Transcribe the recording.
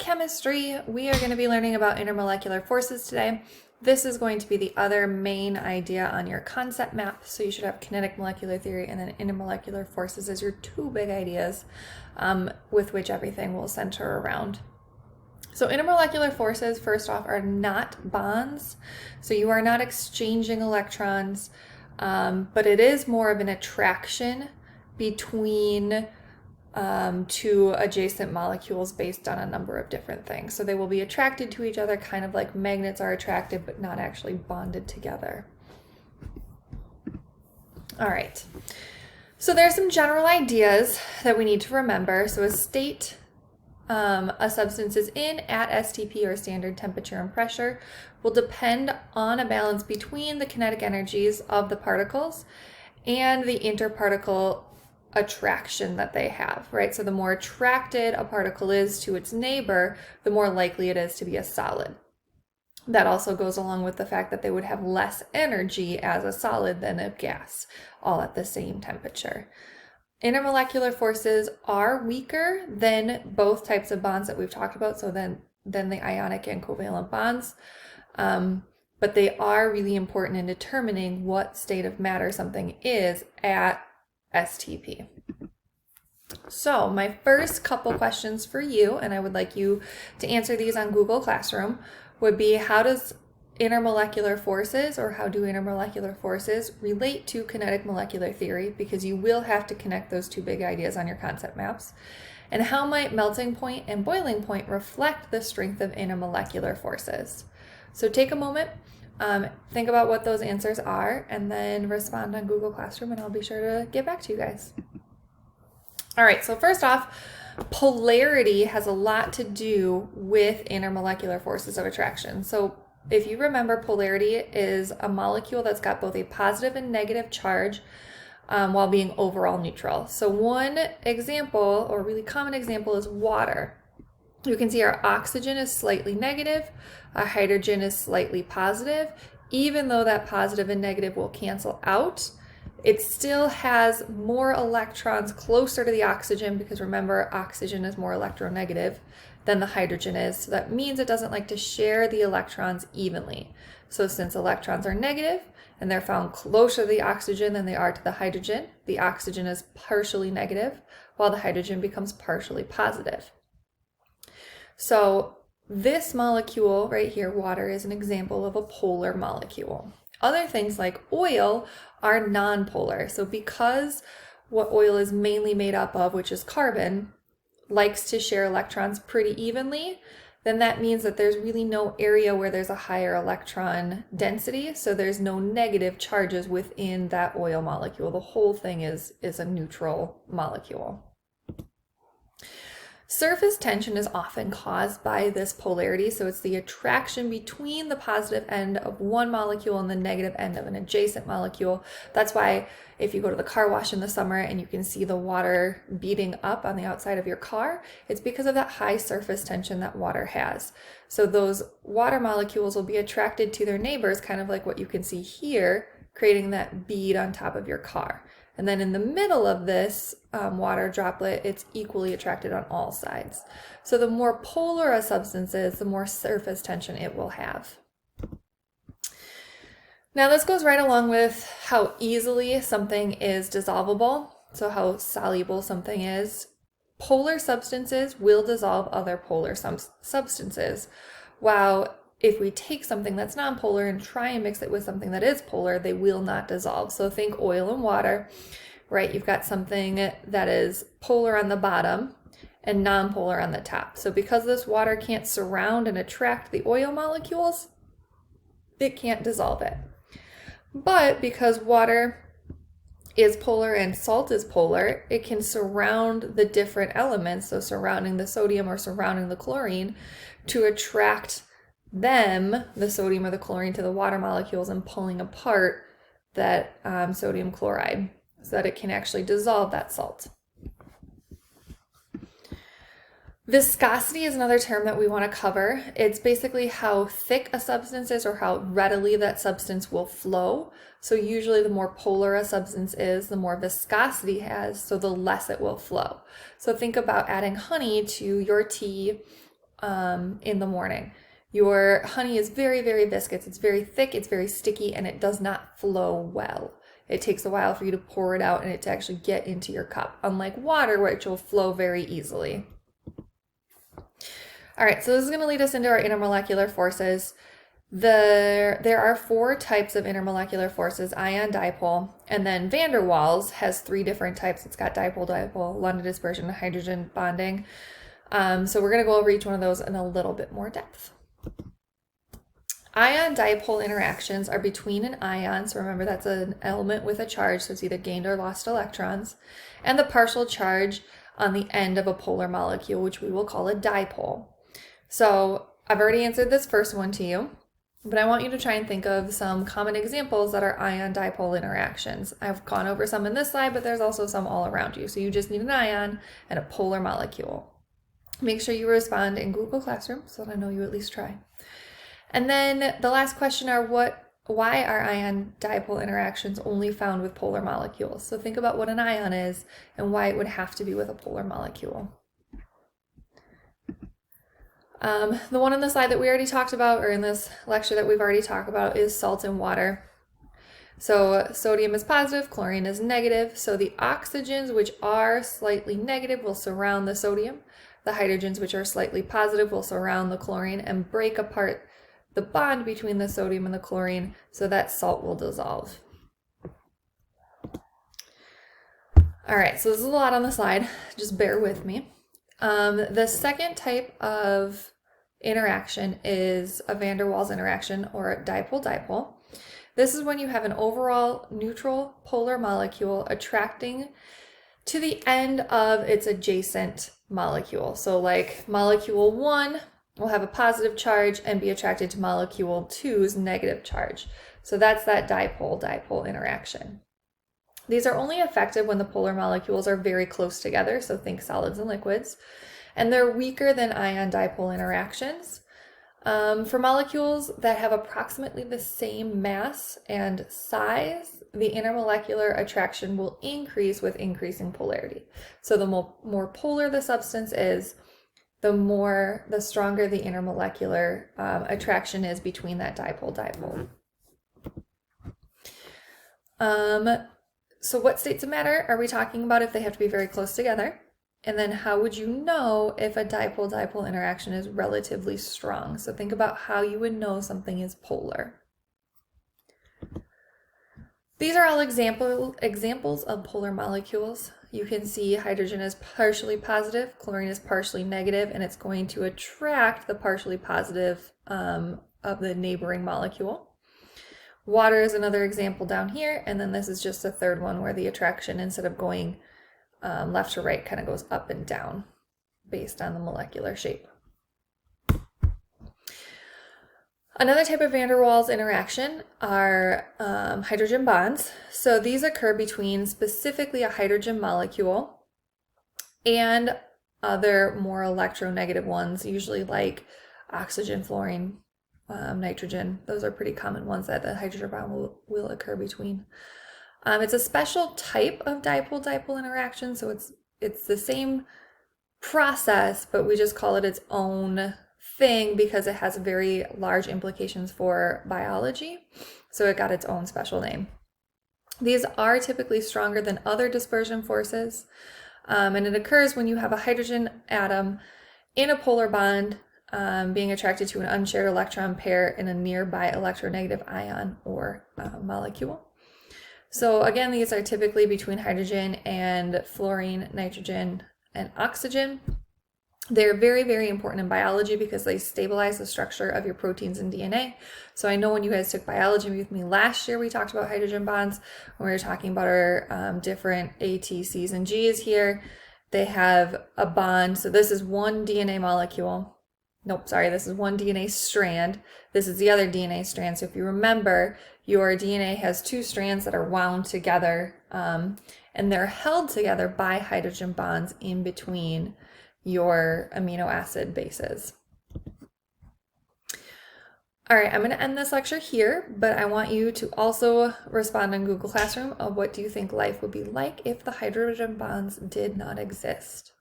chemistry, we are going to be learning about intermolecular forces today. This is going to be the other main idea on your concept map. So you should have kinetic molecular theory and then intermolecular forces as your two big ideas with which everything will center around. So intermolecular forces, first off, are not bonds. So you are not exchanging electrons, but it is more of an attraction between two adjacent molecules based on a number of different things. So they will be attracted to each other, kind of like magnets are attracted, but not actually bonded together. All right. So there are some general ideas that we need to remember. So a state a substance is in at STP, or standard temperature and pressure, will depend on a balance between the kinetic energies of the particles and the interparticle attraction that they have, right? So the more attracted a particle is to its neighbor, the more likely it is to be a solid. That also goes along with the fact that they would have less energy as a solid than a gas, all at the same temperature. Intermolecular forces are weaker than both types of bonds that we've talked about, so than the ionic and covalent bonds, but they are really important in determining what state of matter something is at STP. So my first couple questions for you, and I would like you to answer these on Google Classroom, would be how do intermolecular forces relate to kinetic molecular theory, because you will have to connect those two big ideas on your concept maps. And how might melting point and boiling point reflect the strength of intermolecular forces? So take a moment, think about what those answers are, and then respond on Google Classroom, and I'll be sure to get back to you guys. All right, so first off, polarity has a lot to do with intermolecular forces of attraction. So if you remember, polarity is a molecule that's got both a positive and negative charge while being overall neutral. So one example, or really common example, is water. You can see our oxygen is slightly negative, our hydrogen is slightly positive. Even though that positive and negative will cancel out, it still has more electrons closer to the oxygen, because remember, oxygen is more electronegative than the hydrogen is. So that means it doesn't like to share the electrons evenly. So since electrons are negative and they're found closer to the oxygen than they are to the oxygen is partially negative while the hydrogen becomes partially positive. So this molecule right here, water, is an example of a polar molecule. Other things like oil are nonpolar. So because what oil is mainly made up of, which is carbon, likes to share electrons pretty evenly, then that means that there's really no area where there's a higher electron density, so there's no negative charges within that oil molecule. The whole thing is a neutral molecule. Surface tension is often caused by this polarity, so it's the attraction between the positive end of one molecule and the negative end of an adjacent molecule. That's why if you go to the car wash in the summer and you can see the water beating up on the outside of your car, it's because of that high surface tension that water has. So those water molecules will be attracted to their neighbors, kind of like what you can see here, creating that bead on top of your car. And then in the middle of this water droplet, it's equally attracted on all sides. So the more polar a substance is, the more surface tension it will have. Now this goes right along with how easily something is dissolvable, so how soluble something is. Polar substances will dissolve other polar substances, while if we take something that's nonpolar and try and mix it with something that is polar, they will not dissolve. So think oil and water, right? You've got something that is polar on the bottom and nonpolar on the top. So because this water can't surround and attract the oil molecules, it can't dissolve it. But because water is polar and salt is polar, it can surround the different elements, so surrounding the sodium or surrounding the chlorine, to attract them, the sodium or the chlorine, to the water molecules and pulling apart that sodium chloride so that it can actually dissolve that salt. Viscosity is another term that we want to cover. It's basically how thick a substance is, or how readily that substance will flow. So usually the more polar a substance is, the more viscosity it has, so the less it will flow. So think about adding honey to your tea in the morning. Your honey is very, very viscous. It's very thick, it's very sticky, and it does not flow well. It takes a while for you to pour it out and it to actually get into your cup, unlike water, which will flow very easily. All right, so this is going to lead us into our intermolecular forces. There are 4 types of intermolecular forces: ion, dipole, and then van der Waals has 3 different types. It's got dipole, dipole, London dispersion, and hydrogen bonding. So we're going to go over each one of those in a little bit more depth. Ion-dipole interactions are between an ion, so remember that's an element with a charge, so it's either gained or lost electrons, and the partial charge on the end of a polar molecule, which we will call a dipole. So I've already answered this first one to you, but I want you to try and think of some common examples that are ion-dipole interactions. I've gone over some in this slide, but there's also some all around you. So you just need an ion and a polar molecule. Make sure you respond in Google Classroom so that I know you at least try. And then the last question are why are ion-dipole interactions only found with polar molecules? So think about what an ion is and why it would have to be with a polar molecule. The one on the slide that we already talked about, or in this lecture that we've already talked about, is salt and water. So sodium is positive, chlorine is negative. So the oxygens, which are slightly negative, will surround the sodium. The hydrogens, which are slightly positive, will surround the chlorine and break apart the bond between the sodium and the chlorine so that salt will dissolve. All right, so this is a lot on the slide. Just bear with me. The second type of interaction is a van der Waals interaction, or a dipole-dipole. This is when you have an overall neutral polar molecule attracting to the end of its adjacent molecule. So like molecule 1 will have a positive charge and be attracted to molecule 2's negative charge. So that's that dipole-dipole interaction. These are only effective when the polar molecules are very close together, so think solids and liquids, and they're weaker than ion-dipole interactions. For molecules that have approximately the same mass and size, the intermolecular attraction will increase with increasing polarity. So the more polar the substance is, the stronger the intermolecular attraction is between that dipole-dipole. So what states of matter are we talking about if they have to be very close together? And then how would you know if a dipole-dipole interaction is relatively strong? So think about how you would know something is polar. These are all examples of polar molecules. You can see hydrogen is partially positive, chlorine is partially negative, and it's going to attract the partially positive of the neighboring molecule. Water is another example down here, and then this is just a third one where the attraction, instead of going left to right, kind of goes up and down based on the molecular shape. Another type of van der Waals interaction are hydrogen bonds. So these occur between specifically a hydrogen molecule and other more electronegative ones, usually like oxygen, fluorine, nitrogen. Those are pretty common ones that the hydrogen bond will occur between. It's a special type of dipole-dipole interaction, so it's the same process, but we just call it its own thing because it has very large implications for biology, so it got its own special name. These are typically stronger than other dispersion forces, and it occurs when you have a hydrogen atom in a polar bond being attracted to an unshared electron pair in a nearby electronegative ion or molecule. So again, these are typically between hydrogen and fluorine, nitrogen, and oxygen. They're very, very important in biology because they stabilize the structure of your proteins and DNA. So I know when you guys took biology with me last year, we talked about hydrogen bonds. When we were talking about our different A, T, C's, and G's here, they have a bond. So this is one DNA molecule. Nope, sorry, this is one DNA strand. This is the other DNA strand. So if you remember, your DNA has 2 strands that are wound together, and they're held together by hydrogen bonds in between your amino acid bases. All right, I'm going to end this lecture here, but I want you to also respond in Google Classroom of what do you think life would be like if the hydrogen bonds did not exist.